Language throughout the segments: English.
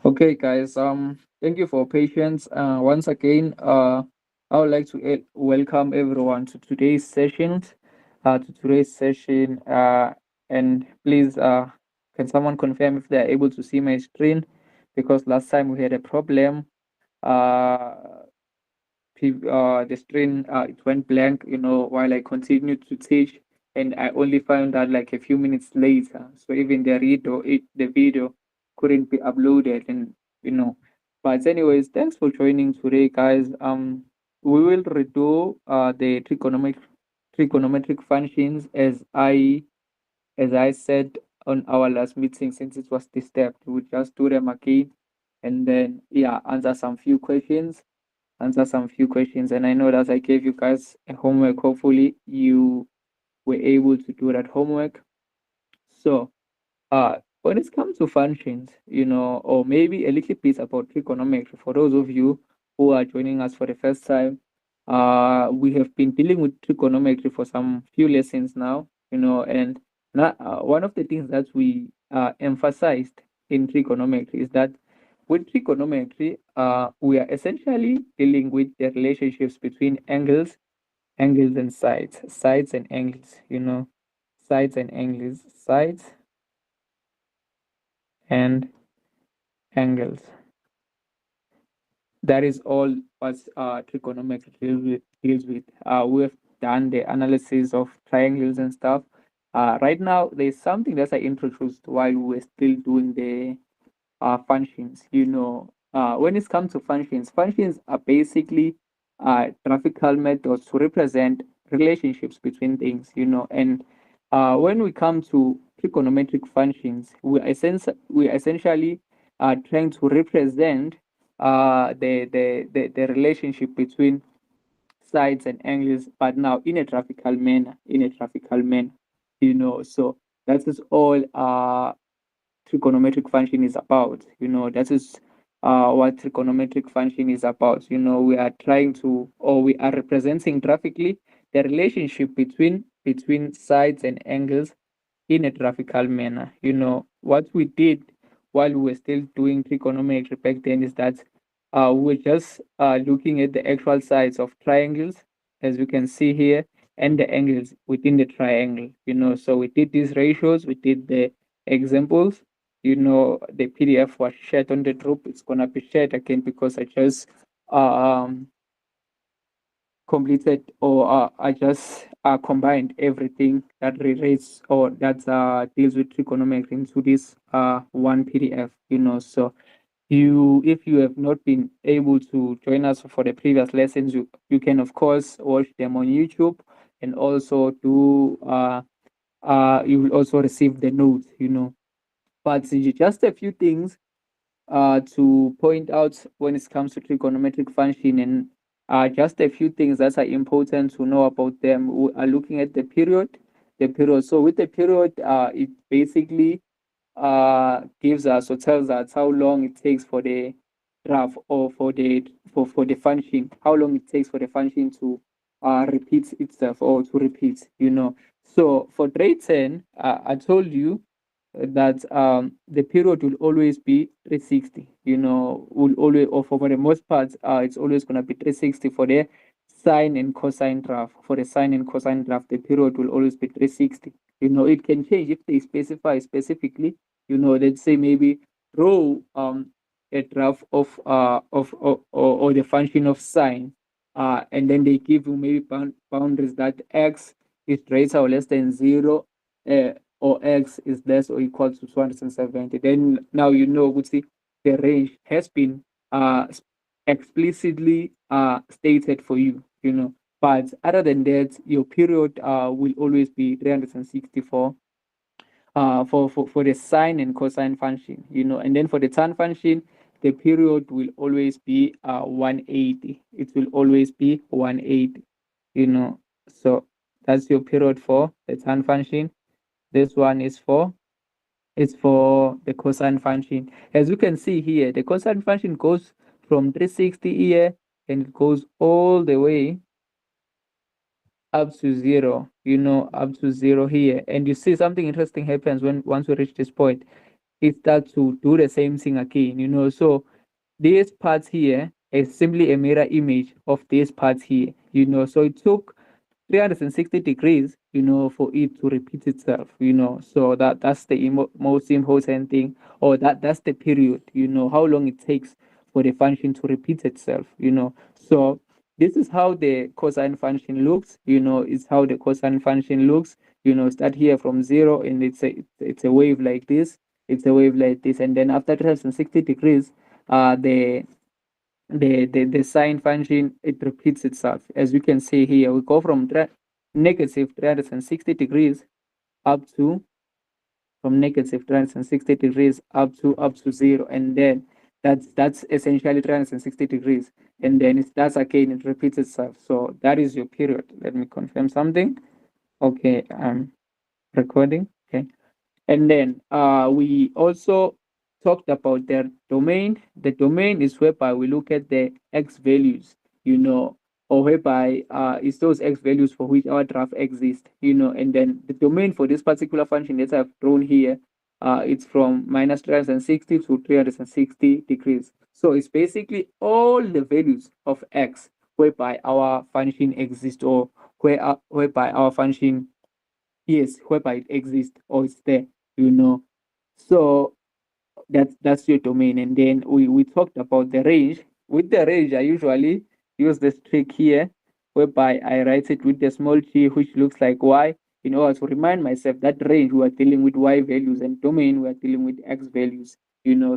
Okay, guys. Thank you for patience. Once again, I would like to welcome everyone to today's session. And please, can someone confirm if they are able to see my screen? Because last time we had a problem. Uh, the screen it went blank. While I continued to teach, and I only found out like a few minutes later. So even the video couldn't be uploaded, and you know. But anyways, thanks for joining today, guys. We will redo the trigonometric functions as I said on our last meeting, since it was disturbed. We'll just do them again, and then yeah, answer some few questions. And I know that I gave you guys a homework. Hopefully you were able to do that homework. So when it comes to functions, or maybe a little bit about trigonometry for those of you who are joining us for the first time. We have been dealing with trigonometry for some few lessons now, and one of the things that we emphasized in trigonometry is that with trigonometry, we are essentially dealing with the relationships between angles and sides and angles, sides and angles, sides and angles. That is all what trigonometry deals with. We've done the analysis of triangles and stuff. Right now, there's something that I introduced while we were still doing the functions. When it comes to functions are basically graphical methods to represent relationships between things. And when we come to trigonometric functions, we essentially are trying to represent the relationship between sides and angles, but now in a graphical manner. So that is all trigonometric function is about. That is what trigonometric function is about. We are trying to, or we are representing graphically the relationship between sides and angles in a graphical manner. What we did while we were still doing trigonometry back then is that we were just looking at the actual sides of triangles, as you can see here, and the angles within the triangle. So we did these ratios, we did the examples. The PDF was shared on the group. It's gonna be shared again because I just um completed, or I just combined everything that relates or that deals with trigonometry into this one PDF. So if you have not been able to join us for the previous lessons, you can of course watch them on YouTube, and also do you will also receive the notes. But just a few things to point out when it comes to trigonometric function, and just a few things that are important to know about them. We are looking at the period. So with the period, it basically gives us or tells us how long it takes for the graph, or for the function, how long it takes for the function to repeat itself, or to repeat. So for grade 10, I told you that the period will always be 360. Will always, or for the most part, it's always going to be 360 for the sine and cosine graph. For the sine and cosine graph, the period will always be 360. It can change if they specify specifically. Let's say maybe draw a graph or the function of sine, and then they give you maybe boundaries that x is greater or less than 0, uh, or x is less or equal to 270. Then now would see the range has been explicitly stated for you. But other than that, your period will always be 364 for the sine and cosine function. And then for the tan function, the period will always be 180. It will always be 180. So that's your period for the tan function. This one is for the cosine function. As you can see here, the cosine function goes from 360 here, and it goes all the way up to 0, up to 0 here. And you see something interesting happens once we reach this point. it starts to do the same thing again, So these parts here is simply a mirror image of these parts here, So it took 360 degrees, for it to repeat itself, So that's the most important thing, or that's the period, how long it takes for the function to repeat itself, So this is how the cosine function looks, It's how the cosine function looks, start here from zero, and it's a wave like this, and then after 360 degrees, the sine function, it repeats itself. As you can see here, we go from negative 360 degrees up to from negative 360 degrees up to zero, and then that's essentially 360 degrees, and then it starts again, it repeats itself. So that is your period. Let me confirm something. Okay, I'm recording. Okay. And then we also talked about the domain. The domain is whereby we look at the x values, or whereby it's those x values for which our graph exists, and then the domain for this particular function that I've drawn here, it's from minus 360 to 360 degrees. So it's basically all the values of x whereby our function exists, or whereby our function, yes, whereby it exists or it's there, you know. So that's your domain. And then we talked about the range. With the range, I usually use this trick here, whereby I write it with the small g, which looks like y, in order to remind myself that range we are dealing with y values, and domain we are dealing with x values.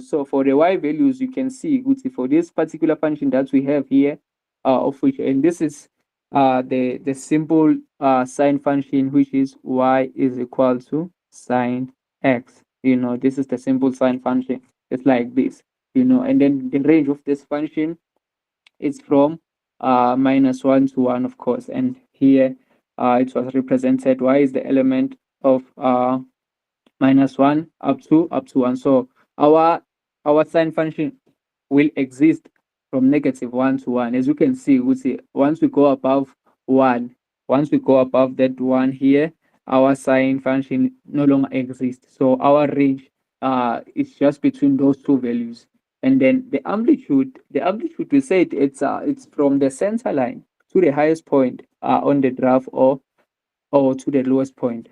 So for the y values, you can see, for this particular function that we have here, of which, and this is the simple sine function, which is y is equal to sine x. This is the simple sine function. It's like this, and then the range of this function is from -1 to 1, of course. And here it was represented, y is the element of -1 up to 1. So our sine function will exist from -1 to 1. As you can see, we see once we go above 1, once we go above that 1 here, our sine function no longer exists. So our range is just between those two values. And then the amplitude, we said it's from the center line to the highest point on the graph, or to the lowest point,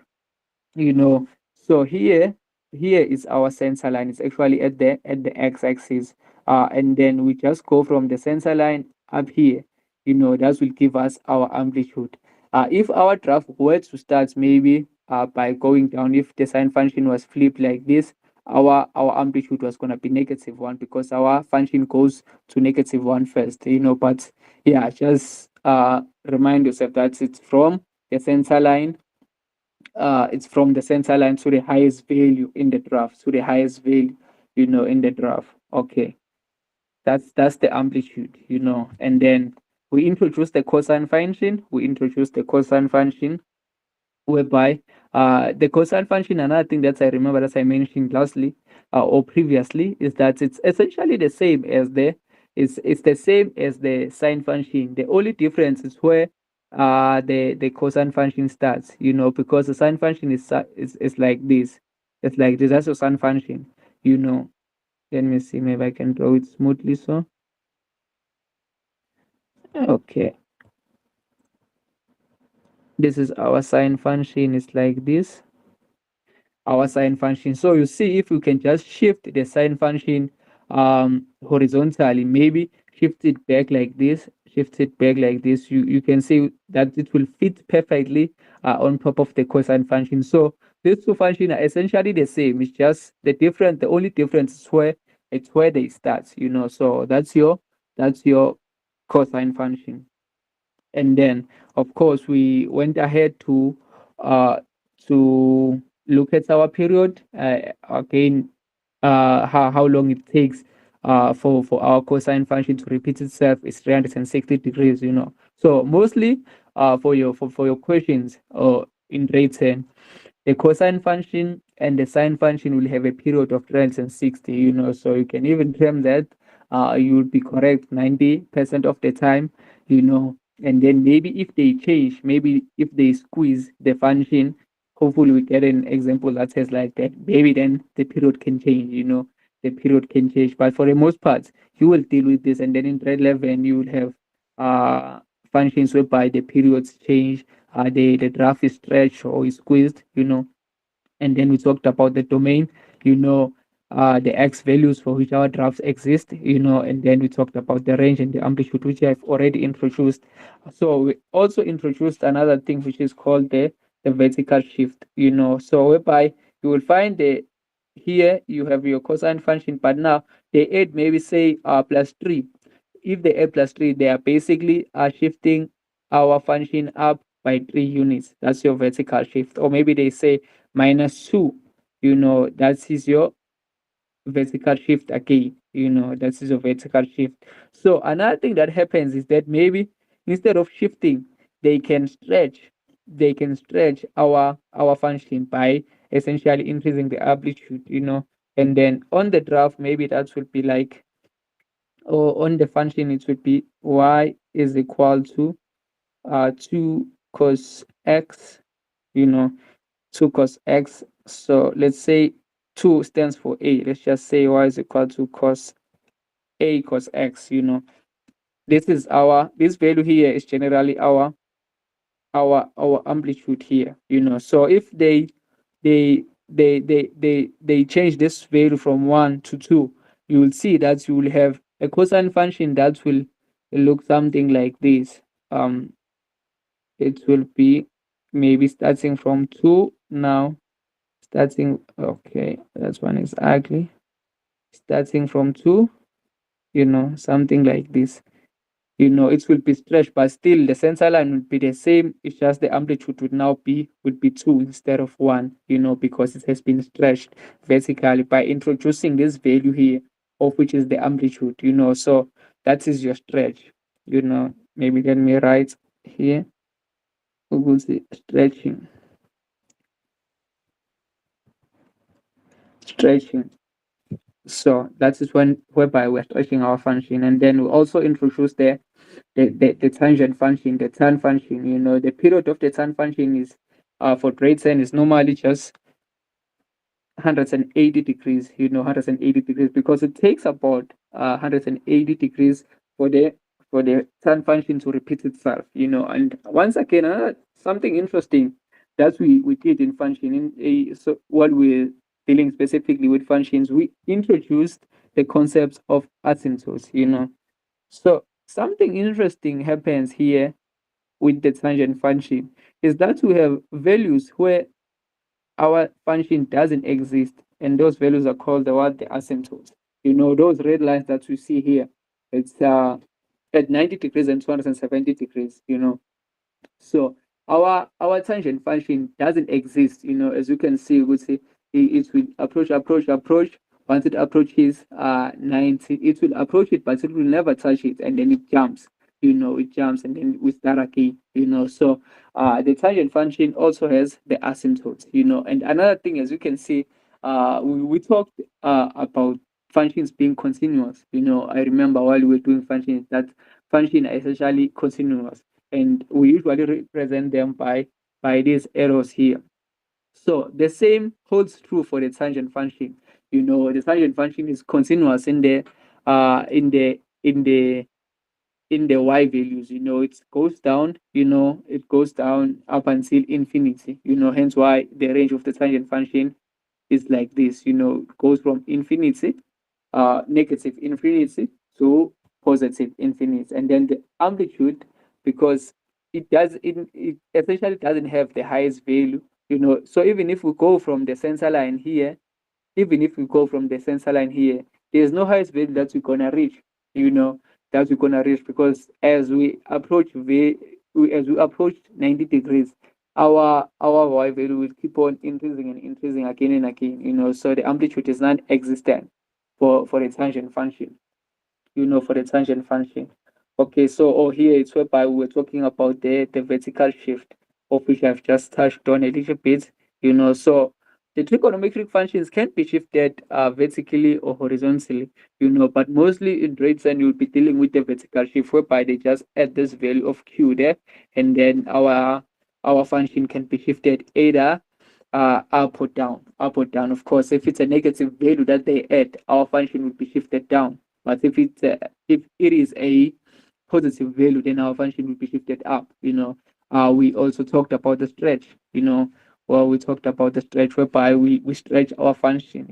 you know so here is our center line. It's actually at the x-axis, and then we just go from the center line up here. That will give us our amplitude. If our graph were to start maybe by going down, if the sine function was flipped like this, our amplitude was going to be -1, because our function goes to -1 first. But yeah, just remind yourself that it's from the center line to the highest value in the graph, to the highest value, in the graph. Okay, that's the amplitude, and then we introduce the cosine function. Whereby the cosine function, another thing that I remember that I mentioned lastly, or previously, is that it's essentially the same as it's the same as the sine function. The only difference is where the cosine function starts, because the sine function is like this. It's like this. That's your sine function, you know. Let me see, maybe I can draw it smoothly. So okay, this is our sine function. It's like this, our sine function. So you see, if we can just shift the sine function horizontally, maybe shift it back like this, you can see that it will fit perfectly on top of the cosine function. So these two functions are essentially the same. It's just the only difference is where they start, so that's your cosine function. And then of course we went ahead uh to look at our period again, how long it takes for our cosine function to repeat itself is 360 degrees, so mostly for your questions in grade 10, the cosine function and the sine function will have a period of 360, so you can even claim that you will be correct 90% of the time, and then maybe if they change, maybe if they squeeze the function hopefully we get an example that says like that. Maybe then the period can change, the period can change. But for the most part, you will deal with this. And then in grade 11, you will have functions whereby the periods change, the graph is stretched or is squeezed, and then we talked about the domain, you know, the x values for which our graphs exist, and then we talked about the range and the amplitude, which I've already introduced. So we also introduced another thing which is called the vertical shift, so whereby you will find the here you have your cosine function, but now they add maybe say plus 3. If they add plus 3, they are basically shifting our function up by 3 units. That's your vertical shift. Or maybe they say minus 2, that is your vertical shift again, that is your vertical shift. So another thing that happens is that maybe instead of shifting, they can stretch our function by essentially increasing the amplitude, and then on the graph maybe that will be like, or on the function it would be y is equal to 2 cos x, you know 2 cos x. So let's say 2 stands for a. Let's just say y is equal to cos a cos x. This value here is generally our amplitude here. So if they change this value from 1 to 2, you will see that you will have a cosine function that will look something like this. It will be maybe starting from 2 now. Okay, that one is ugly. Starting from 2, something like this. It will be stretched, but still the center line will be the same. It's just the amplitude would be 2 instead of 1, because it has been stretched vertically by introducing this value here, of which is the amplitude, so that is your stretch. Maybe let me write here. We will see stretching. So that is when whereby we're stretching our function, and then we also introduce the tangent function, the tan function. The period of the tan function is for grade 10 is normally just 180 degrees. 180 degrees, because it takes about 180 degrees for the tan function to repeat itself. And once again, something interesting that we did in functioning. So while we're dealing specifically with functions, we introduced the concepts of asymptotes. So something interesting happens here with the tangent function is that we have values where our function doesn't exist, and those values are called the asymptotes. Those red lines that we see here, it's at 90 degrees and 270 degrees. So our tangent function doesn't exist. As you can see, we would say it will approach. Once it approaches 90, it will approach it, but it will never touch it, and then it jumps. It jumps, and then we start again. So the tangent function also has the asymptotes. And another thing, as you can see, we talked about functions being continuous. I remember while we were doing functions that function are essentially continuous, and we usually represent them by these arrows here. So the same holds true for the tangent function. The tangent function is continuous in the y values. It goes down. It goes down up until infinity. Hence why the range of the tangent function is like this. It goes from infinity, negative infinity, to positive infinity, and then the amplitude, because it essentially doesn't have the highest value. So even if we go from the center line here, there's no highest value that we're gonna reach. Because as we approach 90 degrees, our y value will keep on increasing and increasing again and again. So the amplitude is non-existent for the tangent function. For the tangent function. Okay, so here it's whereby we're talking about the vertical shift, of which I've just touched on a little bit. So the trigonometric functions can be shifted vertically or horizontally. But mostly in grade 10 you'll be dealing with the vertical shift, whereby they just add this value of q there, and then our function can be shifted either up or down, up or down. Of course, if it's a negative value that they add, our function will be shifted down. But if it is a positive value, then our function will be shifted up. We also talked about the stretch. We talked about the stretch whereby we stretch our function.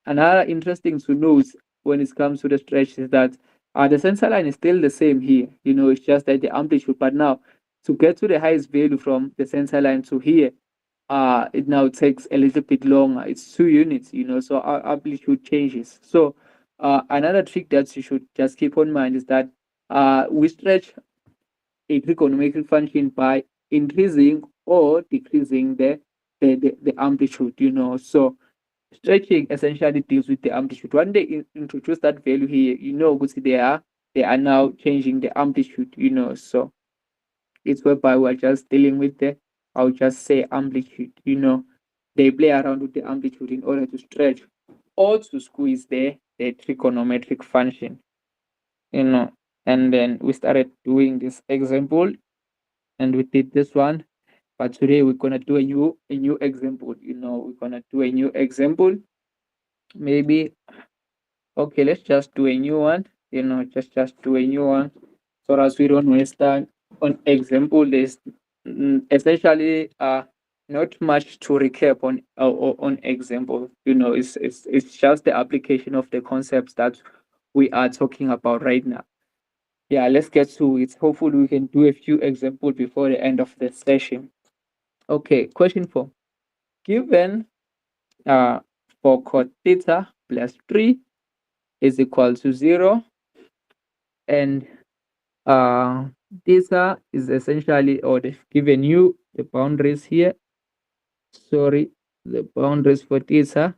Another interesting to note when it comes to the stretch is that the sensor line is still the same here. It's just that the amplitude. But now to get to the highest value from the sensor line to here, it now takes a little bit longer. It's 2 units, so our amplitude changes. So another trick that you should just keep on mind is that we stretch a trigonometric function by increasing or decreasing the amplitude. So stretching essentially deals with the amplitude. When they introduce that value here, they are now changing the amplitude. So it's whereby we're just dealing with I'll just say amplitude. They play around with the amplitude in order to stretch or to squeeze the trigonometric function. And then we started doing this example, and we did this one. But today we're gonna do a new example. We're gonna do a new example. Maybe okay, let's just do a new one. Just do a new one, so as we don't waste time on example. There's essentially not much to recap on example. It's just the application of the concepts that we are talking about right now. Yeah, let's get to it. Hopefully we can do a few examples before the end of the session. Okay, question 4. Given uh for cot theta plus 3 is equal to 0, and uh theta is essentially, or they've given you the boundaries here, the boundaries for theta,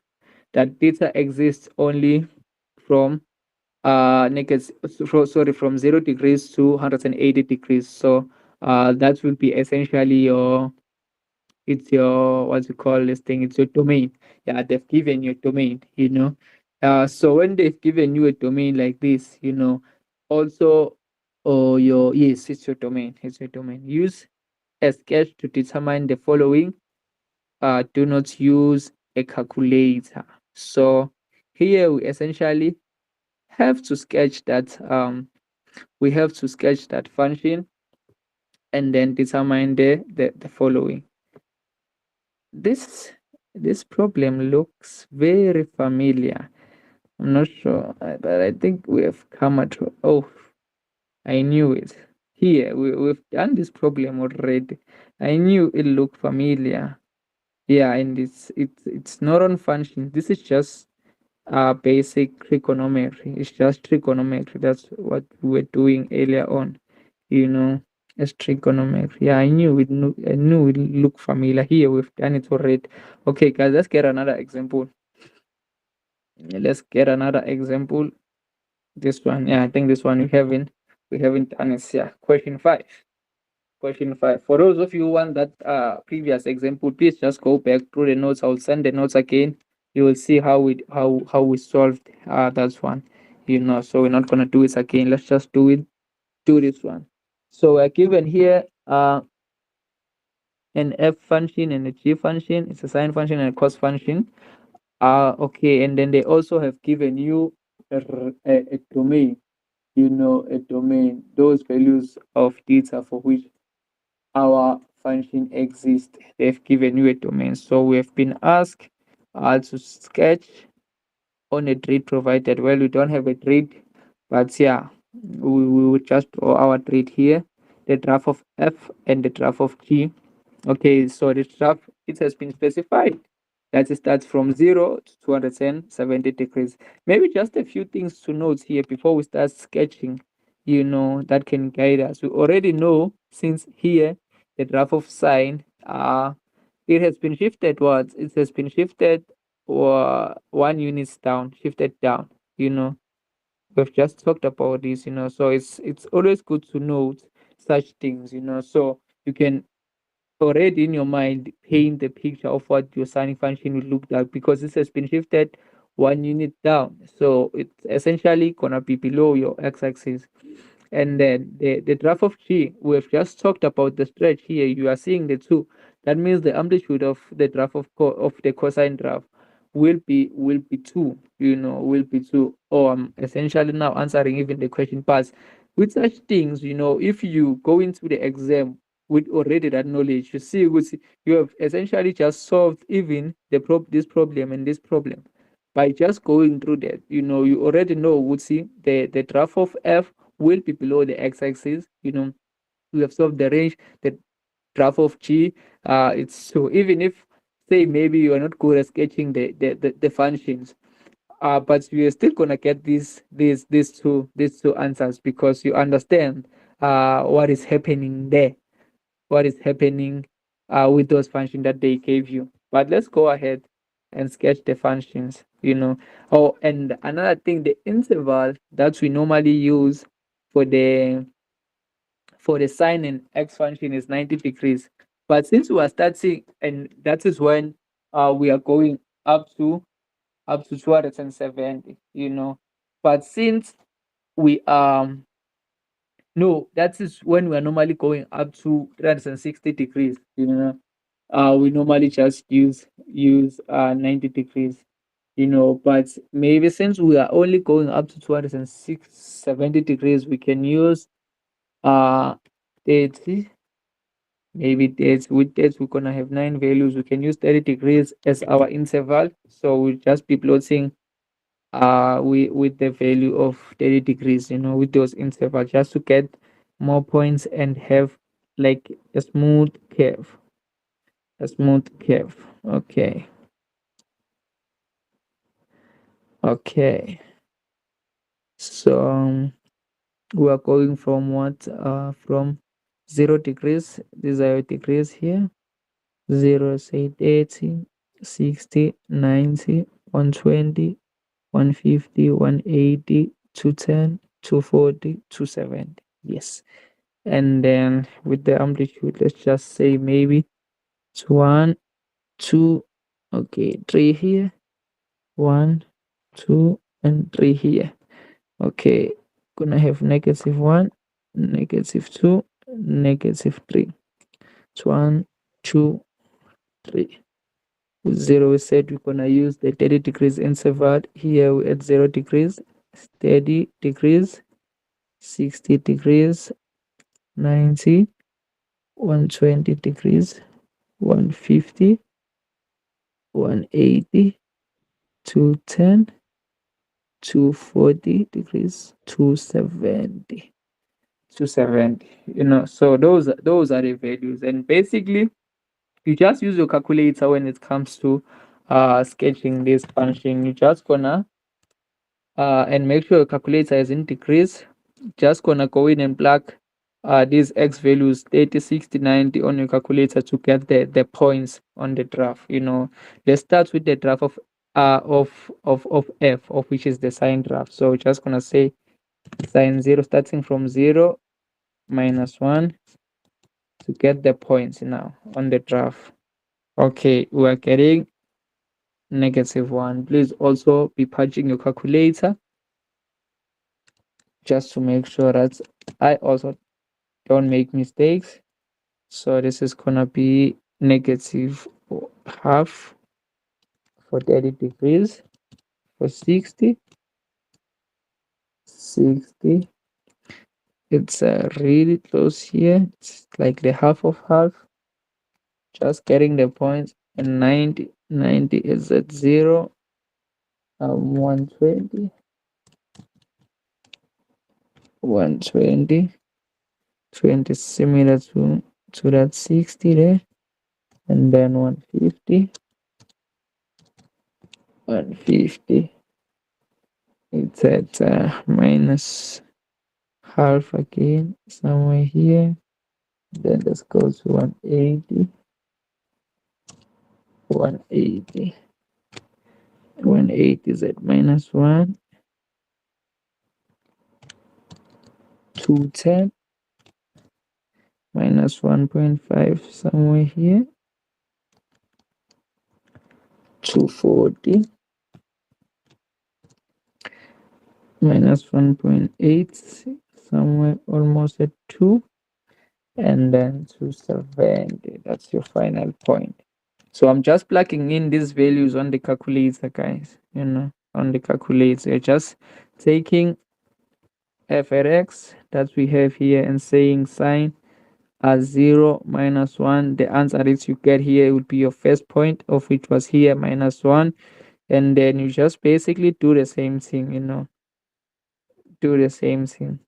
that theta exists only from from 0 degrees to 180 degrees. So that will be essentially it's your, what you call this thing, it's your domain. Yeah, they've given you a domain. So when they've given you a domain like this, also, yes, it's your domain. Use a sketch to determine the following. Do not use a calculator. So here we essentially have to sketch that function, and then determine the following. This problem looks very familiar. I'm not sure, but I think we have come at. Oh, I knew it. Here we've done this problem already. I knew it looked familiar. Yeah, and it's not on function. This is just basic trigonometry. It's just trigonometry. That's what we were doing earlier on. It's trigonometry. Yeah, I knew it looked familiar. Here we've done it already. Okay, guys, let's get another example. This one, yeah, I think this one we haven't done it. Yeah, question 5. For those of you who want that previous example, please just go back through the notes. I'll send the notes again. You will see how we solved that one. So we're not gonna do it again. Let's just do this one. So we're given here an f function and a g function. It's a sine function and a cos function. Okay, and then they also have given you a domain. A domain. Those values of theta for which our function exists. They've given you a domain. So we have been asked to sketch on a grid provided. Well, we don't have a grid, but yeah, we will just draw our grid here, the graph of f and the graph of g. Okay, so the graph, it has been specified that it starts from 0 to 270 degrees. Maybe just a few things to note here before we start sketching, that can guide us. We already know, since here the graph of sine, it has been shifted what? It has been shifted 1 unit down, shifted down. We've just talked about this, so it's always good to note such things, so you can already in your mind paint the picture of what your sine function will look like, because this has been shifted 1 unit down, so it's essentially gonna be below your x-axis. And then the graph of g, we've just talked about the stretch here. You are seeing the two. That means the amplitude of the graph of the cosine graph will be 2, will be 2. Or I'm essentially now answering even the question parts. With such things, if you go into the exam with already that knowledge, you see you have essentially just solved even this problem and this problem by just going through that. You already know, would see the graph of f will be below the x-axis. We have solved the range, the graph of g. It's so, even if, say, maybe you are not good at sketching the functions, but you're still gonna get these two answers, because you understand what is happening there, what is happening with those functions that they gave you. But let's go ahead and sketch the functions. Oh, and another thing, the interval that we normally use for the sine and x function is 90 degrees. But since we are starting, and that is when we are going up to 270, but since we no, that is when we are normally going up to 360 degrees. We normally just use 90 degrees. But maybe since we are only going up to 270 degrees, we can use 30. Maybe with dates we're gonna have 9 values. We can use 30 degrees as our interval, so we'll just be plotting with the value of 30 degrees, with those intervals, just to get more points and have like a smooth curve. Okay. So we are going from what, from 0 degrees. These are your degrees here. 0, say 80, 60, 90, 120, 150, 180, 210, 240, 270. Yes. And then with the amplitude, let's just say maybe it's 1, 2, okay, 3 here, 1, 2, and 3 here. Okay, gonna have -1, -2, -3. It's 1, 2, 3. With 0, we said we're gonna use the 30 degrees interval. Here we at 0 degrees, 30 degrees, 60 degrees, 90, 120 degrees, 150, 180, 210, 240 degrees, 270. 270. So those are the values. And basically, you just use your calculator when it comes to sketching this function. You just gonna and make sure your calculator is in degrees. Just gonna go in and plug these x values, 30, 60, 90, on your calculator to get the points on the graph. Let's start with the graph of f, of which is the sine graph. So we're just gonna say sine 0, starting from 0, -1, to get the points now on the graph. Okay, we are getting -1. Please also be punching your calculator, just to make sure that I also don't make mistakes. So this is gonna be -half for 30 degrees. For 60, it's really close here. It's like the half of half, just getting the points. And 90 is at 0, 120, 20, similar to that 60 there. And then 150, it's at minus half again, somewhere here. Then let's go to 180, 180. 180 is at -1, 210, -1.5, somewhere here, 240, -1.8, somewhere almost at 2, and then 270. That's your final point. So I'm just plugging in these values on the calculator, guys. On the calculator, you're just taking f at x that we have here and saying sine as 0 minus 1. The answer that you get here would be your first point, of which was here minus 1. And then you just basically do the same thing, do the same thing.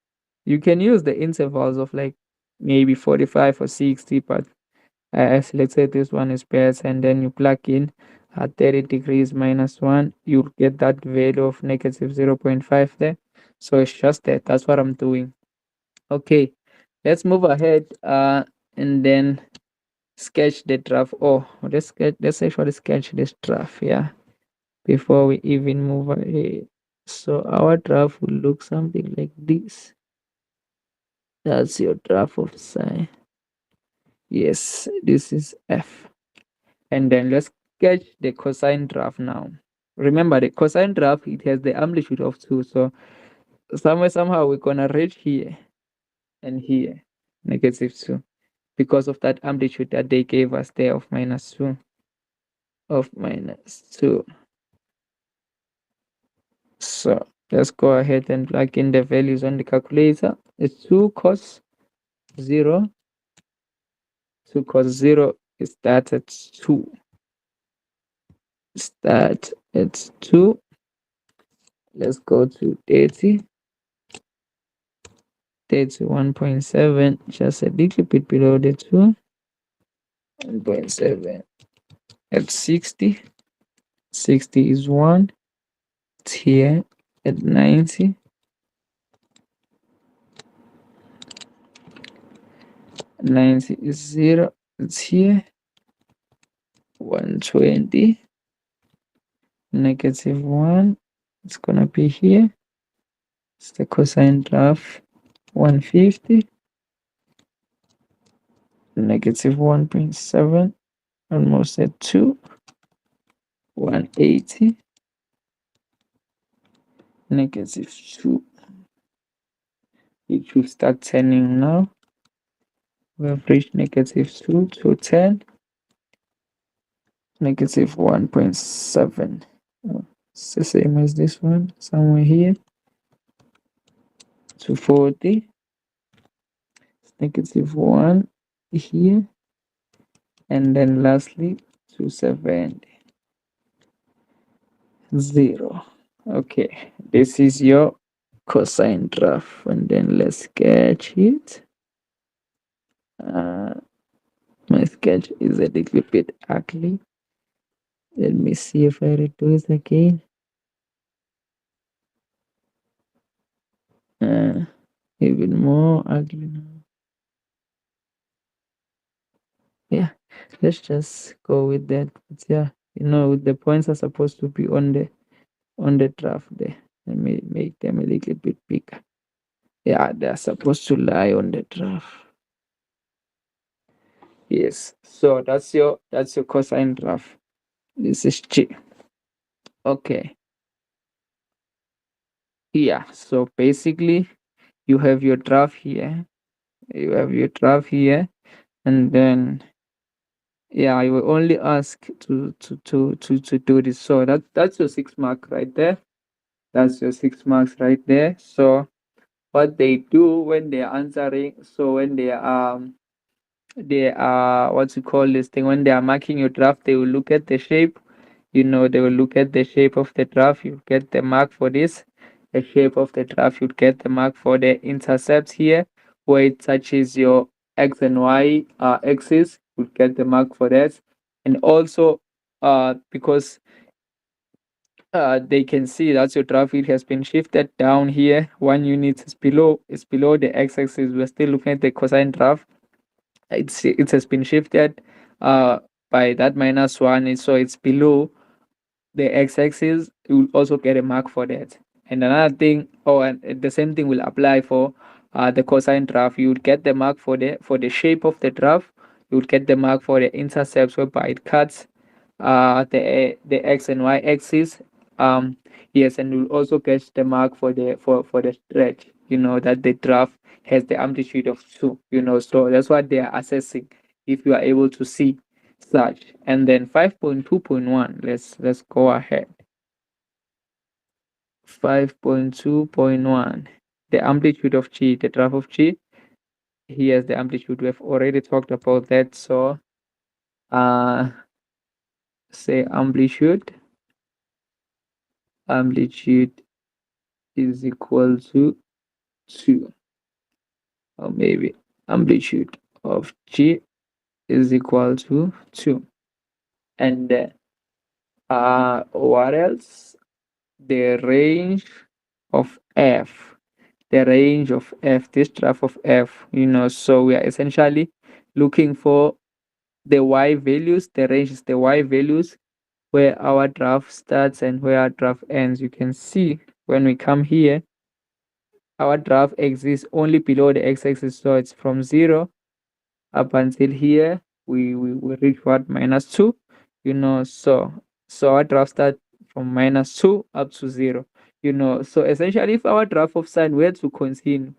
You can use the intervals of like maybe 45 or 60, but as let's say this one is best, and then you plug in at 30 degrees minus 1, you'll get that value of negative 0.5 there. So it's just that. That's what I'm doing. Okay, let's move ahead and then sketch the graph. Oh, let's actually sketch this graph, yeah, before we even move ahead. So our graph will look something like this. That's your graph of sine. Yes, this is f. And then let's sketch the cosine graph now. Remember, the cosine graph, it has the amplitude of 2. So somehow we're gonna reach here and here, negative 2, because of that amplitude that they gave us there of minus 2. So let's go ahead and plug in the values on the calculator. It's 2 cos 0. 2 cos 0 is that at 2. Start at 2. Let's go to 30. 1.7, just a little bit below the 2. 1.7 at 60. 60 is 1. It's here at 90. 90 is 0. It's here. 120. Negative 1. It's gonna be here. It's the cosine graph. 150. Negative 1.7. Almost at 2. 180. Negative 2. It should start turning now. We have reached negative 2 to 10. Negative 1.7. It's the same as this one, somewhere here. To 40. It's negative 1 here. And then lastly, to 70. 0. Okay, this is your cosine graph. And then let's sketch it. My sketch is a little bit ugly. Let me see if I redo it again. Even more ugly now. Yeah, let's just go with that. But yeah, the points are supposed to be on the graph there. Let me make them a little bit bigger. Yeah, they're supposed to lie on the graph. Yes, so that's your cosine graph. This is G. Okay. Yeah, so basically you have your graph here. And then yeah, I will only ask to do this. So that's your 6 mark right there. That's your 6 marks right there. So what they do when they're answering, so when they are what you call this thing, when they are marking your draft, they will look at the shape. They will look at the shape of the draft. You get the mark for this. The shape of the draft, you get the mark for the intercepts here, where it touches your x and y axis. You get the mark for that. And also because they can see that your traffic has been shifted down here. 1 unit is below the x-axis. We're still looking at the cosine graph. It has been shifted by that -1, so it's below the x-axis. You will also get a mark for that. And another thing, and the same thing will apply for the cosine graph. You would get the mark for the shape of the graph. You would get the mark for the intercepts, whereby it cuts the x and y axis. Yes, and you'll also get the mark for the stretch. that the graph has the amplitude of 2, so that's what they are assessing, if you are able to see such. And then 5.2.1, let's go ahead. 5.2.1, the amplitude of G, the graph of G. Here's the amplitude. We have already talked about that. So uh say amplitude is equal to 2, or maybe amplitude of G is equal to 2. And what else? The range of f, this graph of f, so we are essentially looking for the y values. The range is the y values, where our graph starts and where our graph ends. You can see when we come here, our graph exists only below the x-axis, so it's from 0 up until here. We reach what? -2, so our graph start from -2 up to 0, so essentially if our graph of sine were to continue,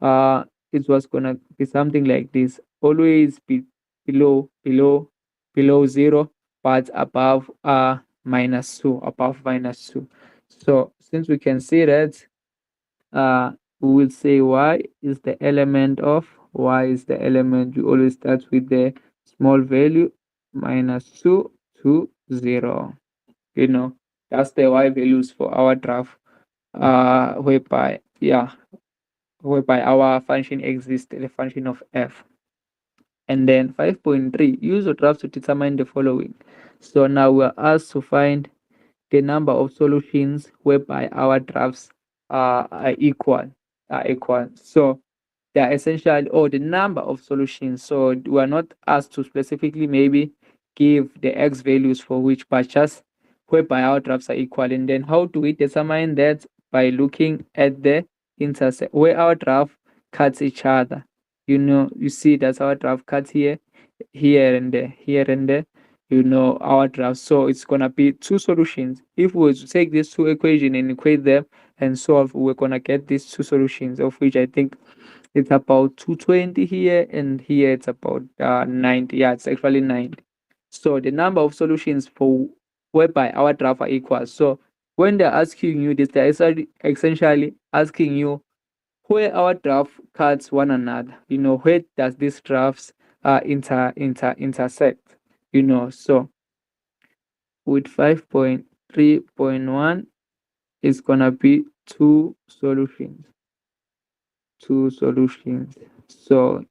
uh it was gonna be something like this, always be below 0, but above -2, above -2. So since we can see that, uh we will say y is the element, you always start with the small value, -2 to 0. That's the y values for our graph, whereby our function exists, the function of f. And then 5.3, use your graph to determine the following. So now we're asked to find the number of solutions whereby our graphs are equal. So they are essentially, or the number of solutions. So we are not asked to specifically maybe give the x values for which, but just whereby our graphs are equal. And then how do we determine that? By looking at the intercept, where our graph cuts each other. You see that our graph cuts here and there, our graph. So it's gonna be two solutions. If we were to take these two equations and equate them and solve, we're gonna get these two solutions, of which I think it's about 220 here, and here it's about 90. Yeah, it's actually 90. So the number of solutions for whereby our graph are equal. So when they're asking you this, they're essentially asking you where our graph cuts one another. Where does these graphs intersect? So with 5.3.1, it's gonna be two solutions. So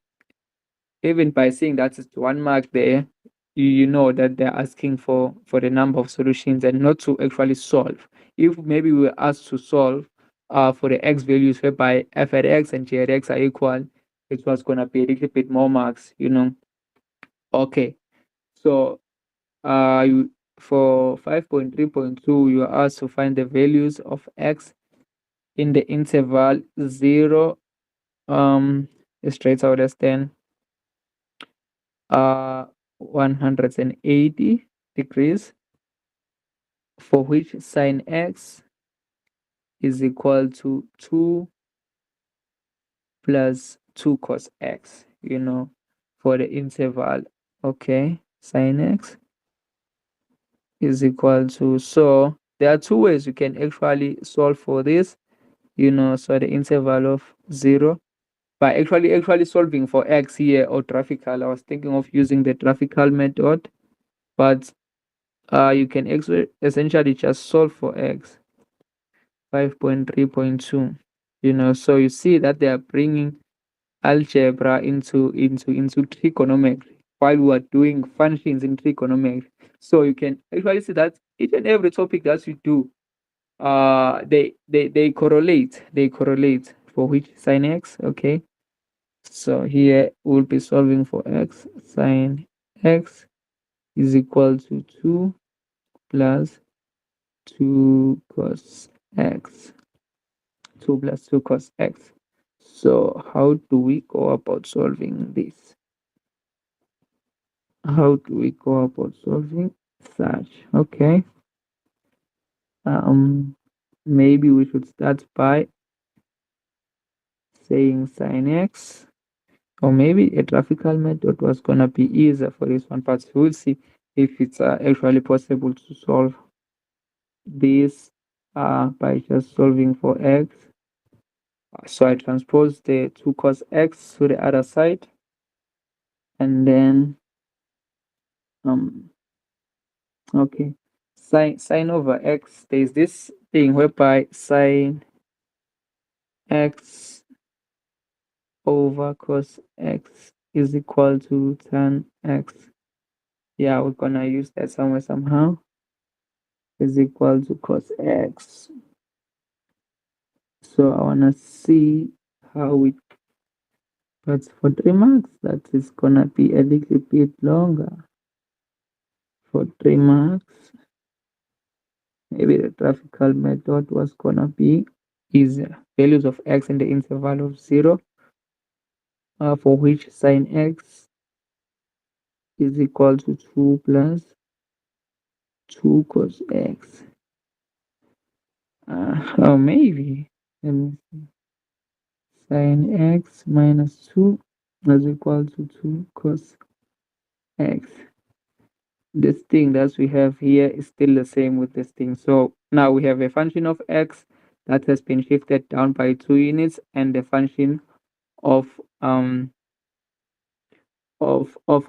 even by saying that it's 1 mark there, you know that they're asking for the number of solutions and not to actually solve. If maybe we were asked to solve for the x values whereby f at x and g at x are equal, it was gonna be a little bit more marks. Okay, so for 5.3.2, you are asked to find the values of x in the interval 0 straight out as 10 uh 180 degrees, for which sine x is equal to 2 plus 2 cos x, for the interval. Okay, sine x is equal to, so there are two ways you can actually solve for this, so the interval of 0, by actually solving for x here, or graphical. I was thinking of using the graphical method, but you can essentially just solve for x. 5.3.2, so you see that they are bringing algebra into trigonometry while we are doing functions in trigonometry. So you can actually see that each and every topic that you do, they correlate, for which sine x. Okay, so here we'll be solving for x. Sine x is equal to 2 plus 2 cos x. 2 plus 2 cos x. So how do we go about solving this? How do we go about solving such? Okay. Maybe we should start by saying sin x, or maybe a graphical method was gonna be easier for this one, but we'll see if it's actually possible to solve this by just solving for x. So I transpose the 2 cos x to the other side, and then okay, sine over x, there's this thing whereby sine x over cos x is equal to tan x. Yeah, we're gonna use that somewhere somehow. Is equal to cos x. So I wanna see how it, but for 3 marks that is gonna be a little bit longer. For 3 marks, maybe the graphical method was gonna be easier. Values of x in the interval of 0, for which sine x is equal to 2 plus 2 cos x. Or maybe, let me see, sine x minus 2 is equal to 2 cos x. This thing that we have here is still the same with this thing. So now we have a function of x that has been shifted down by 2 units, and the function of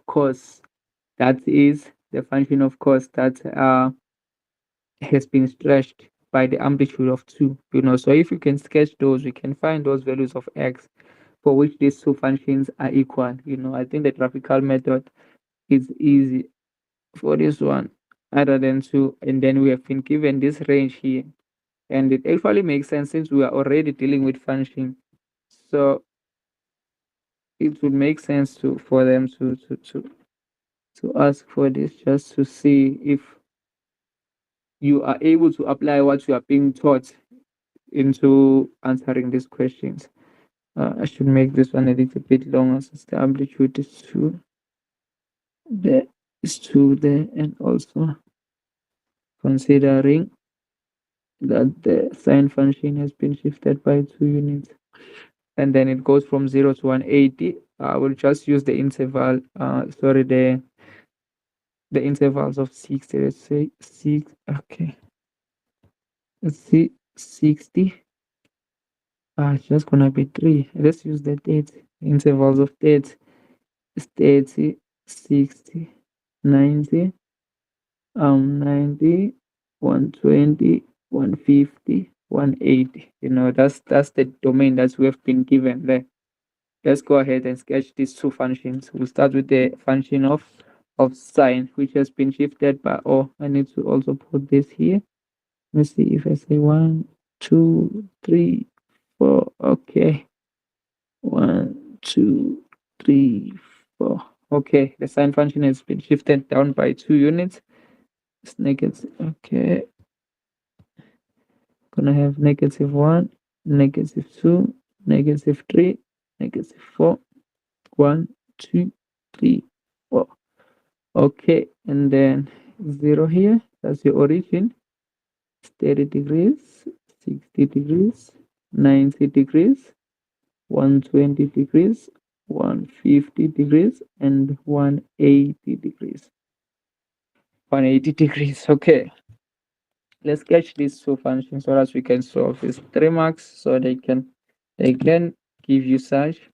cos, that is the function of cos that has been stretched by the amplitude of 2, so if you can sketch those, we can find those values of x for which these two functions are equal. I think the graphical method is easy for this one, other than 2, and then we have been given this range here, and it actually makes sense since we are already dealing with function. So it would make sense for them to ask for this, just to see if you are able to apply what you are being taught into answering these questions. I should make this one a little bit longer since the amplitude is 2 there, and also considering that the sine function has been shifted by 2 units, and then it goes from 0 to 180. I will just use the interval, the intervals of 60, let's say 6, okay, let's see, 60, it's just gonna be 3. Let's use the 30 intervals of 30. 30, 60, 90, 90, 120, 150, 180. That's the domain that we have been given there. Let's go ahead and sketch these two functions. We'll start with the function of sine, which has been shifted by, I need to also put this here. Let's see if I say 1, 2, 3, 4. Okay. 1, 2, 3, 4. Okay, the sine function has been shifted down by 2 units. It's negative. Okay. Gonna have -1, -2, -3, -4. 1, 2, 3, 4. Okay, and then 0 here. That's your origin. 30 degrees, 60 degrees, 90 degrees, 120 degrees, 150 degrees, and 180 degrees. 180 degrees. Okay. Let's sketch these two functions so that we can solve these 3 marks, so they can give you such,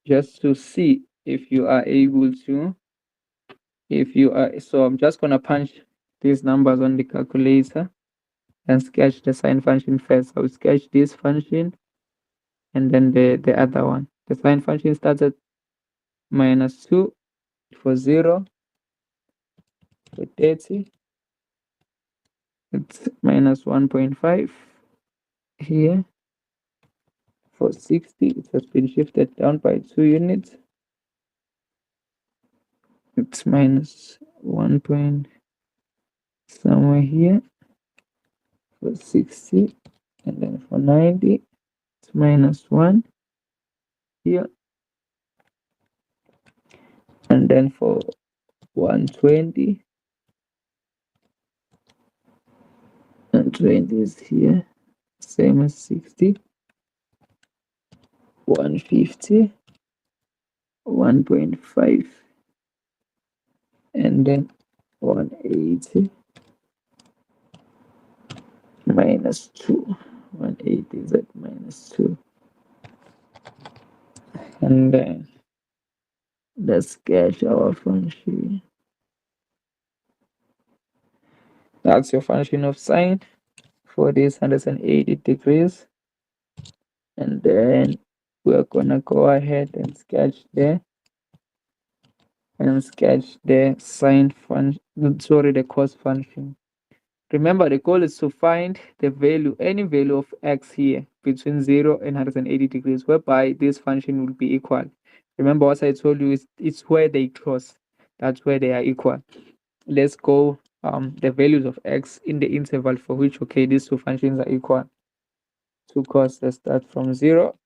just to see if you are able to, so I'm just gonna punch these numbers on the calculator and sketch the sine function first. I will sketch this function and then the other one. The sine function starts at -2 for 0, for 30, it's -1.5 here. For 60, it has been shifted down by 2 units. It's -1 point somewhere here for 60, and then for 90, it's -1 here, and then for 120, and 20 is here, same as 60. 150, 1.5, and then 180 minus 2. 180 is at minus 2. And then let's sketch our function. That's your function of sine for this 180 degrees. And then we're gonna go ahead and sketch the sine function, sorry, the cos function. Remember, the goal is to find the value, any value of x here between 0 and 180 degrees, whereby this function will be equal. Remember what I told you, it's where they cross. That's where they are equal. Let's go the values of x in the interval for which, okay, these two functions are equal. 2 cos, let's start from 0.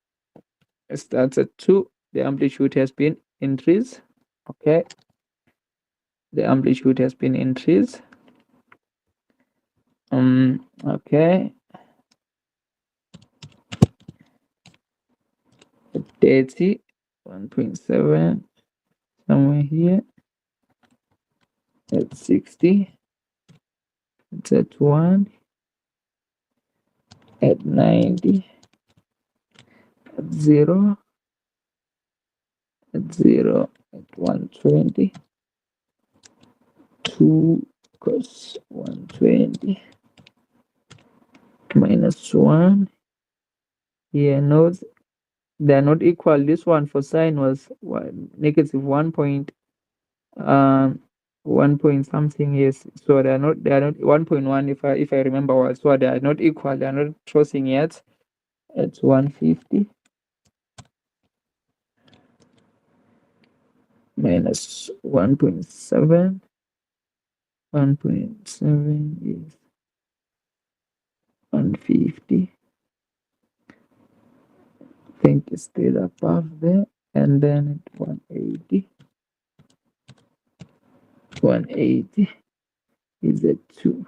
It starts at 2. The amplitude has been increased. Okay. The amplitude has been increased. Okay. 30, 1.7, somewhere here. At 60. It's at 1. At 90. At 0. At 0. At 120. 2 cos 120 minus 1. Here, note they are not equal. This one for sine was negative 1 point 1 point something. Yes, so they are not 1.1 if I remember well. So they are not equal. They are not crossing yet. It's 150 minus 1.7. 1.7 is 150. I think it's still above there. And then at 180. 180 is at 2.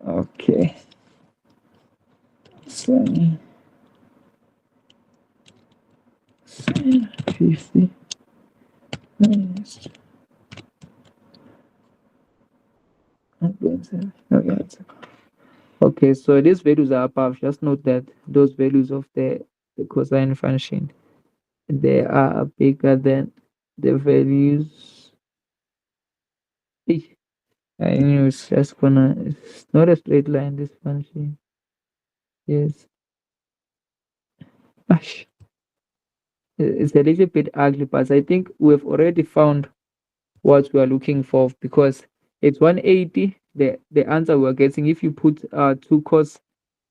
Okay. Sine 50 minus 1.7. Okay, so these values are above. Just note that those values of the cosine function, they are bigger than the values. I knew it's just it's not a straight line, this function. Yes. Gosh. It's a little bit ugly, but I think we've already found what we are looking for, because it's 180. The answer we're getting, if you put 2 cos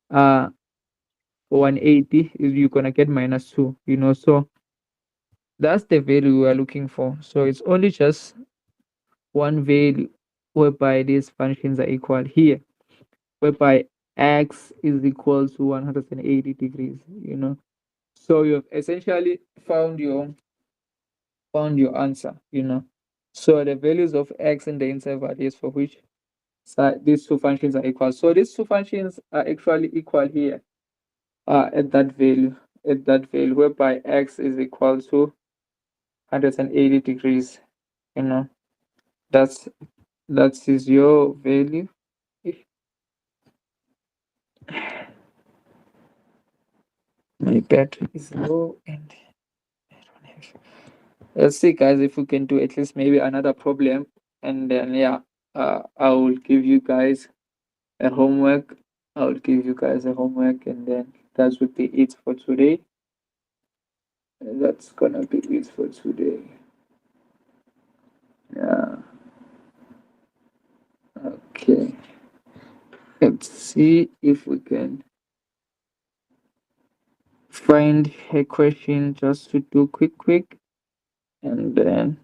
180, you're gonna get minus 2, so that's the value we are looking for. So it's only just one value whereby these functions are equal here, whereby x is equal to 180 degrees. So you've essentially found your answer. So the values of x in the interval is for which side these two functions are equal. So these two functions are actually equal here, at that value, whereby x is equal to 180 degrees. That's that is your value. My battery is low and I don't have. Let's see, guys, if we can do at least maybe another problem, and then I will give you guys a homework. And then that would be it for today. That's gonna be it for today. Yeah. Okay. Let's see if we can find a question just to do quick, and then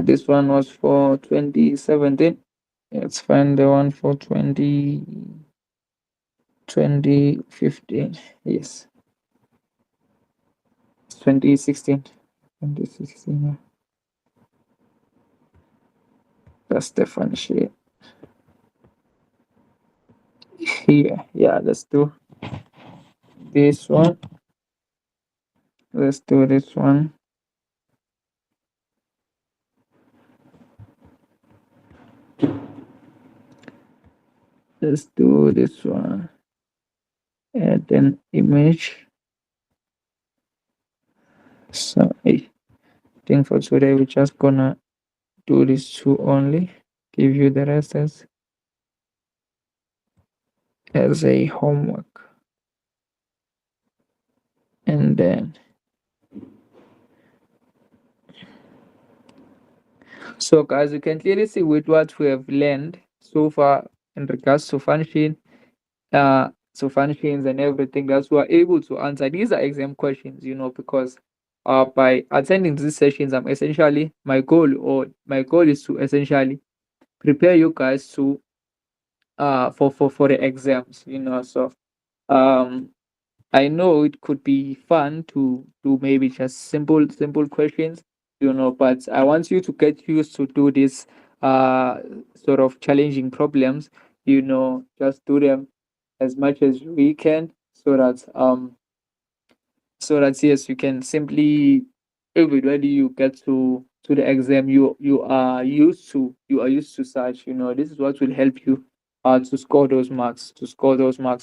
this one was for 2017. Let's find the one for 2015. Yes, it's 2016. 2016. Yeah. That's the fun shit. here. Yeah, let's do this one. Let's do this one. Let's do this one. Add an image. So I think for today we're just gonna do this two only. Give you the rest as a homework. And then so guys, you can clearly see with what we have learned so far in regards to functions and everything that we are able to answer. These are exam questions, because by attending these sessions, my goal is to essentially prepare you guys to for the exams, so um I know it could be fun to do maybe just simple questions, but I want you to get used to do this sort of challenging problems, just do them as much as we can so that yes, you can simply eventually you get to the exam, you are used to such, this is what will help you to score those marks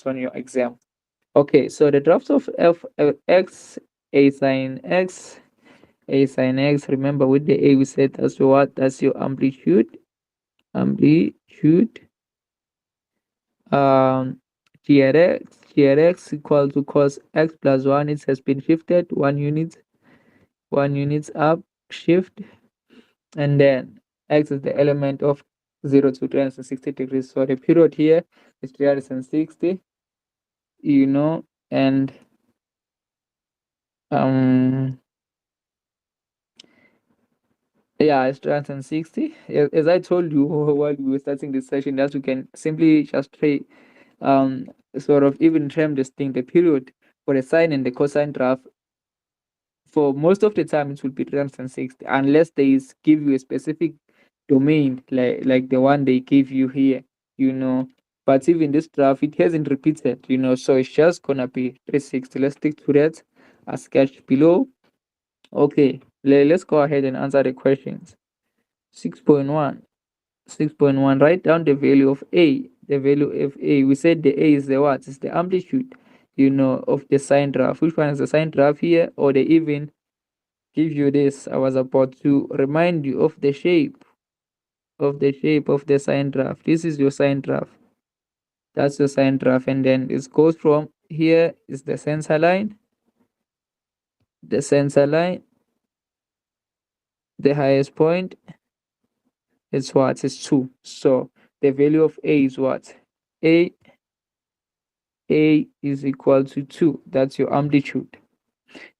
on your exam. Okay, so the drafts of f x, a sin x. Remember, with the a we said that's your what? That's your amplitude. Amplitude. Um, g at x equal to cos x plus 1. It has been shifted 1 unit, 1 unit up shift, and then x is the element of 0 to 360 degrees. So the period here is 360. And um yeah, it's 360. As I told you while we were starting this session, that you can simply just try um sort of even term this thing, the period for the sine and the cosine graph. For most of the time it will be 360 unless they give you a specific domain like the one they give you here, you know. But even this graph, it hasn't repeated, so it's just gonna be 360. Let's stick to that as sketched below. Okay, let's go ahead and answer the questions. 6.1. 6.1, write down the value of a. The value of a, we said the a is the what? It's the amplitude, of the sine graph. Which one is the sine graph here? Or they even give you this? I was about to remind you of the shape of the sine graph. This is your sine graph. That's your sine graph. And then it goes from here is the center line. The center line, the highest point is what? Is 2. So the value of a is what? A is equal to 2. That's your amplitude.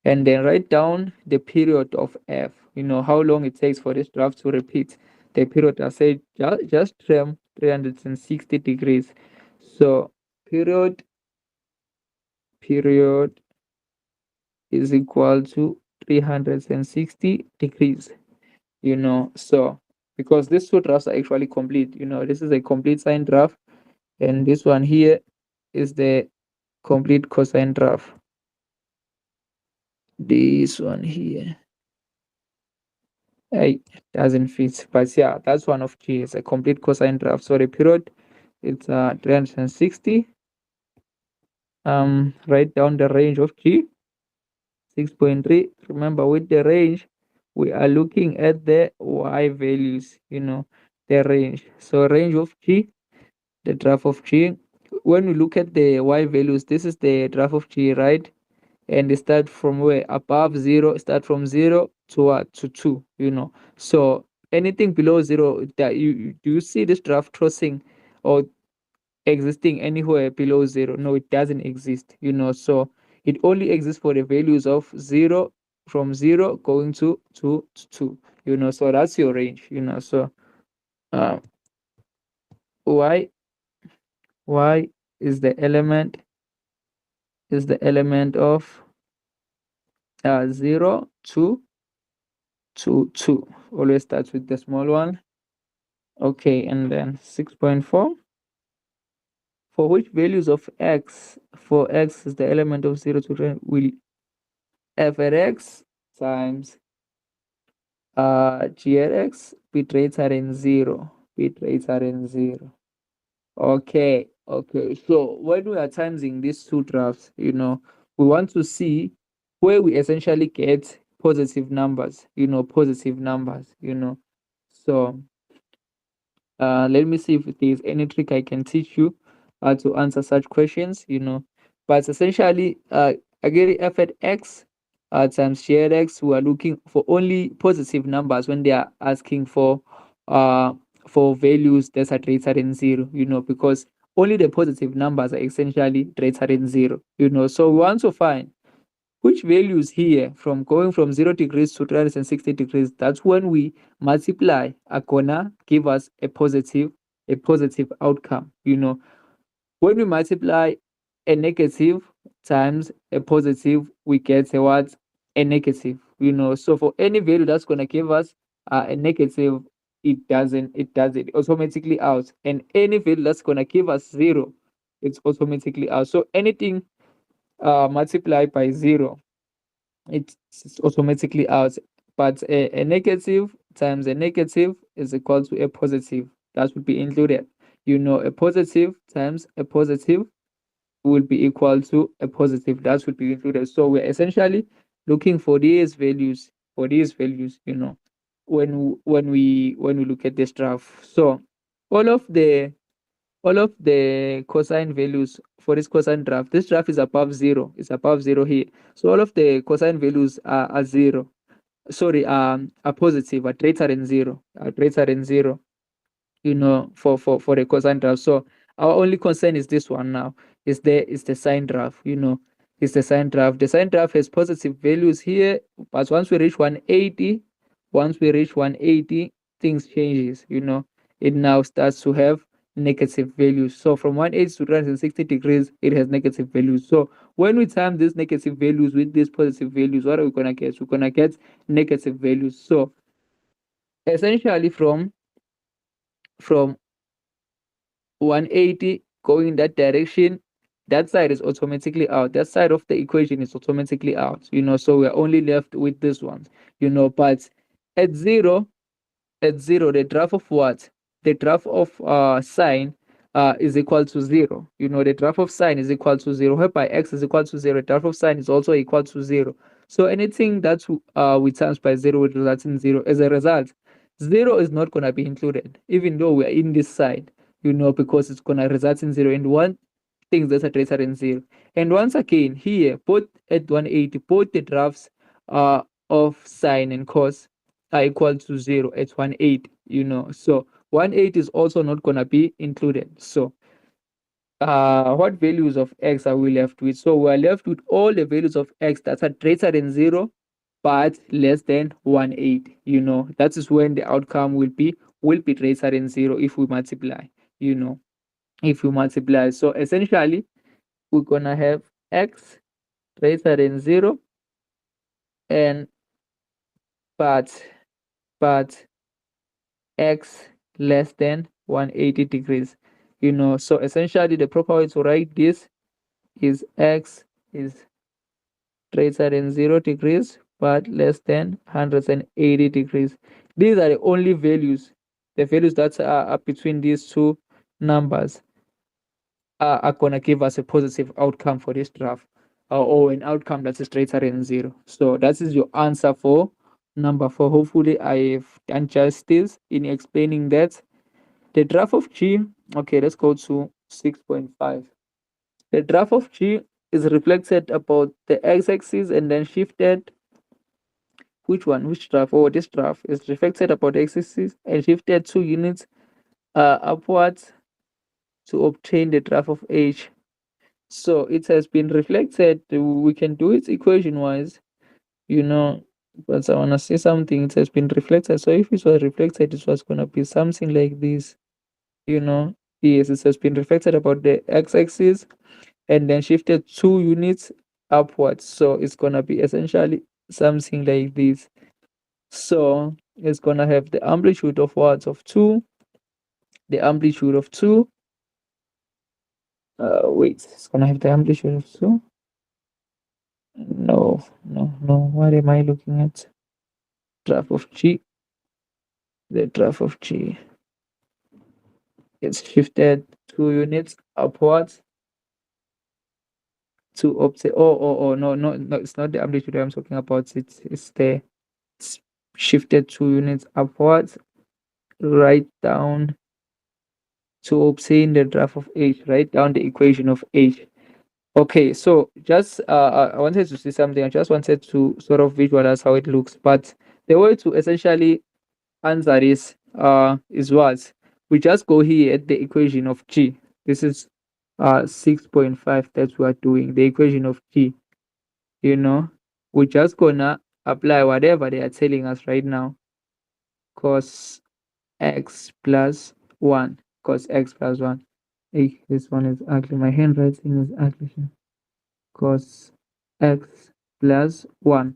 And then write down the period of f, how long it takes for this graph to repeat. The period, I said, just 360 degrees. So period is equal to 360 degrees, so because these two graphs are actually complete, this is a complete sine graph, and this one here is the complete cosine graph. This one here, it doesn't fit, but yeah, that's one of G. It's a complete cosine graph. So the period, it's 360. Write down the range of G, 6.3. Remember, with the range, we are looking at the y values, the range. So range of G, the graph of G. When we look at the y values, this is the graph of G, right? And they start from where? Above 0. Start from 0 to what? To 2, so anything below 0, that do you see this graph crossing or existing anywhere below 0? No, it doesn't exist, so it only exists for the values of 0, from 0 going to 2, so that's your range, so uh, y y is the element of 0 to 2. Always starts with the small one. Okay, and then 6.4. for which values of x, for x is the element of 0 to 10, will f at x times g at x be greater than 0, be greater than 0. Okay, okay. So when we are timesing these two graphs, we want to see where we essentially get positive numbers, positive numbers. So let me see if there's any trick I can teach you to answer such questions. But essentially, again, f at x times g at x, we are looking for only positive numbers when they are asking for values that are greater than 0, because only the positive numbers are essentially greater than 0. So we want to find which values here from going from 0 degrees to 360 degrees. That's when we multiply are gonna give us a positive outcome. When we multiply a negative times a positive, we get a what? A negative. So for any value that's gonna give us a negative, it automatically out. And any value that's gonna give us 0, it's automatically out. So anything multiplied by 0, it's automatically out. But a negative times a negative is equal to a positive. That would be included. A positive times a positive will be equal to a positive. That would be included. So we're essentially looking for these values, when we look at this graph. So all of the all of the cosine values for this graph is above 0. It's above 0 here. So all of the cosine values are 0. Sorry, are positive, are greater than 0. Are greater than 0, for the cosine graph. So our only concern is this one now. Is the sine graph. Is the sine graph. The sine graph has positive values here, but once we reach 180, things changes. It now starts to have negative values. So from 180 to 360 degrees, it has negative values. So when we time these negative values with these positive values, what are we gonna get? We're gonna get negative values. So essentially from 180 going in that direction, that side is automatically out. That side of the equation is automatically out. So we're only left with this one. But at zero, the graph of what? The graph of sine is equal to 0. The graph of sine is equal to 0, whereby x is equal to 0. The graph of sine is also equal to 0. So anything that we times by 0 will result in 0. As a result, 0 is not going to be included, even though we're in this side, because it's going to result in 0. And one thing that's a greater than 0. And once again, here, both at 180, both the graphs of sine and cos are equal to 0 at 180. So 180 is also not going to be included. So what values of x are we left with? So we're left with all the values of x that are greater than 0 but less than 180. That is when the outcome will be greater than 0 if we multiply. If we multiply. So essentially we're gonna have x greater than 0 and but x less than 180 degrees. So essentially the proper way to write this is x is greater than 0 degrees but less than 180 degrees. These are the only values, the values that are between these two numbers are going to give us a positive outcome for this graph, or an outcome that is greater than 0. So that is your answer for number 4. Hopefully I've done justice in explaining that. The graph of G, okay, let's go to 6.5. The graph of G is reflected about the x-axis and then shifted. Which graph? Oh, this graph is reflected about the x-axis and shifted 2 units upwards to obtain the graph of H. So it has been reflected. We can do it equation wise, but I want to say something. It has been reflected. So if it was reflected, it was going to be something like this. Yes, it has been reflected about the x-axis and then shifted 2 units upwards. So it's going to be essentially something like this. So it's going to have the amplitude of what? Of 2. The amplitude of 2 Wait, it's gonna have the amplitude of 2. No, no, no. What am I looking at? Graph of G. The graph of G gets shifted 2 units upwards to obtain. Oh, no, no, no. It's not the amplitude I'm talking about. It's shifted 2 units upwards, right down to obtain the graph of H. Write down the equation of H. Okay, so just I wanted to see something. I just wanted to sort of visualize how it looks, but the way to essentially answer this is what we just go here at the equation of G. This is 6.5 that we are doing, the equation of G. You know, we're just gonna apply whatever they are telling us right now. Cos x plus 1. Cos x plus 1. Hey, this one is ugly. My handwriting is ugly here. Cos x plus 1.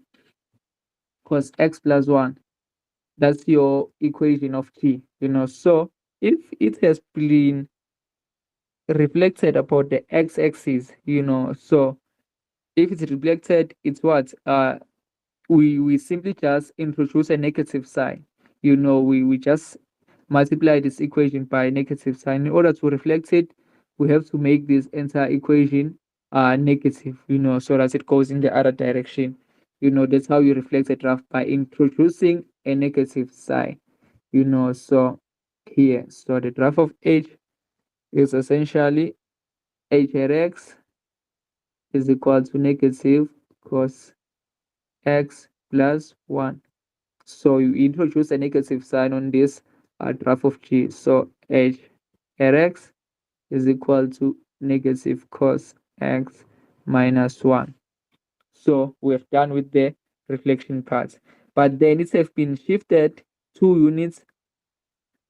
Cos x plus 1. That's your equation of T. So if it has been reflected about the x-axis, so if it's reflected, it's what? We simply just introduce a negative sign. We just multiply this equation by a negative sign. In order to reflect it, we have to make this entire equation negative, so that it goes in the other direction. That's how you reflect a graph, by introducing a negative sign. So here, so the graph of H is essentially h at x is equal to negative cos x plus 1. So you introduce a negative sign on this graph of G. So h at x is equal to negative cos x minus 1. So we have done with the reflection part. But then it has been shifted 2 units,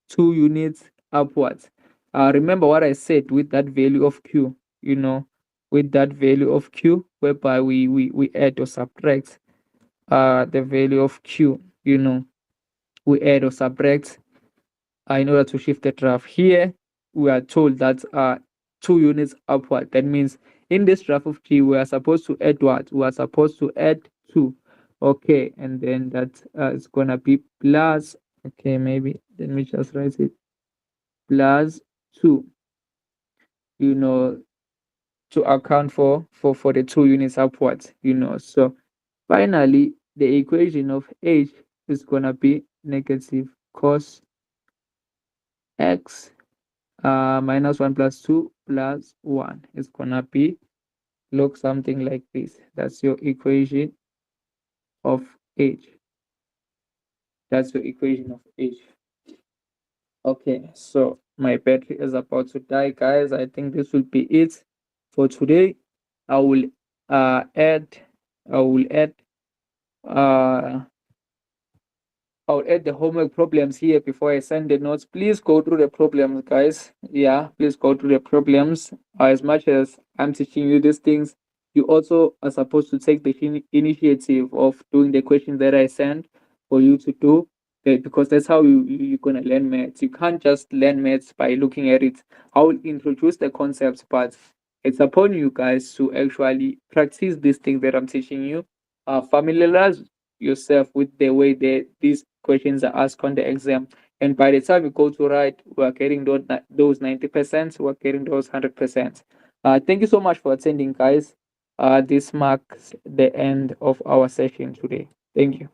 2 units upwards. Remember what I said with that value of Q, with that value of Q, whereby we add or subtract the value of Q, we add or subtract in order to shift the graph. Here, we are told that 2 units upward. That means in this graph of G, we are supposed to add what? We are supposed to add 2. Okay, and then that is going to be plus, okay, maybe let me just write it, plus 2, you know, to account for the 2 units upwards, So finally, the equation of H is going to be negative cos x minus 1 plus 2 plus 1 is gonna be look something like this. That's your equation of H. That's your equation of H. Okay, so my battery is about to die, guys. I think this will be it for today. I will add uh I'll add the homework problems here before I send the notes. Please go through the problems, guys. Yeah, please go through the problems. As much as I'm teaching you these things, you also are supposed to take the initiative of doing the questions that I send for you to do. Because that's how you're going to learn maths. You can't just learn maths by looking at it. I will introduce the concepts, but it's upon you guys to actually practice these things that I'm teaching you. Familiarize yourself with the way these questions are asked on the exam. And by the time you go to write, we're getting those 90%, we're getting those 100%. Thank you so much for attending, guys. This marks the end of our session today. Thank you.